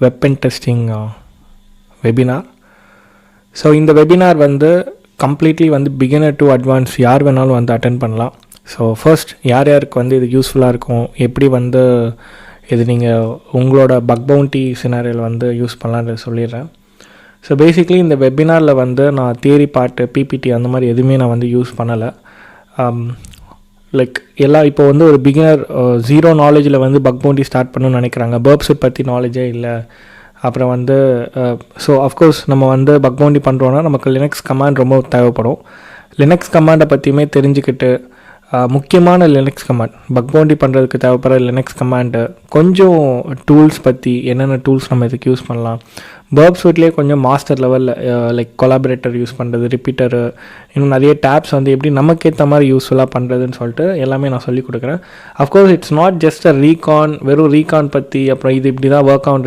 Weapon testing webinar. So இந்த webinar வந்து completely வந்து பிகினர் டு அட்வான்ஸ் யார் வேணாலும் வந்து அட்டென்ட் பண்ணலாம். ஸோ ஃபர்ஸ்ட் யார் யாருக்கு வந்து இது யூஸ்ஃபுல்லாக இருக்கும், எப்படி வந்து இது நீங்கள் உங்களோட பக் பவுண்டி சினாரியோவில் வந்து யூஸ் பண்ணலான்னு சொல்லிடுறேன். ஸோ பேசிக்லி இந்த வெபினாரில் வந்து நான் தியரி பார்ட்டு பிபிடி அந்த மாதிரி எதுவுமே நான் வந்து யூஸ் பண்ணலை. லைக் எல்லாம் இப்போ வந்து ஒரு பிகினர் ஜீரோ நாலேஜில் வந்து பக் பவுண்டி ஸ்டார்ட் பண்ணணும்னு நினைக்கிறாங்க, பர்ப்ஸை பற்றி நாலேஜே இல்லை. அப்புறம் வந்து ஸோ அஃப்கோர்ஸ் நம்ம வந்து பக் பவுண்டி பண்ணுறோன்னா நமக்கு லினக்ஸ் கமாண்ட் ரொம்ப தேவைப்படும். லினக்ஸ் கமாண்டை பற்றியுமே தெரிஞ்சுக்கிட்டு முக்கியமான லினக்ஸ் கமாண்ட் பக் பவுண்டி பண்ணுறதுக்கு தேவைப்படுற லினக்ஸ் கமாண்டு, கொஞ்சம் டூல்ஸ் பற்றி என்னென்ன டூல்ஸ் நம்ம இதுக்கு யூஸ் பண்ணலாம், பர்ப் ஸ்வீட்லேயே கொஞ்சம் மாஸ்டர் லெவலில் லைக் கொலாபரேட்டர் யூஸ் பண்ணுறது, ரிப்பீட்டரு, இன்னும் நிறைய டேப்ஸ் வந்து எப்படி நமக்கேற்ற மாதிரி யூஸ்ஃபுல்லாக பண்ணுறதுன்னு சொல்லிட்டு எல்லாமே நான் சொல்லிக் கொடுக்குறேன். Of course it's not just a recon, வெறும் ரீகான் பற்றி அப்புறம் இது இப்படி தான் ஒர்க் ஆகுன்றது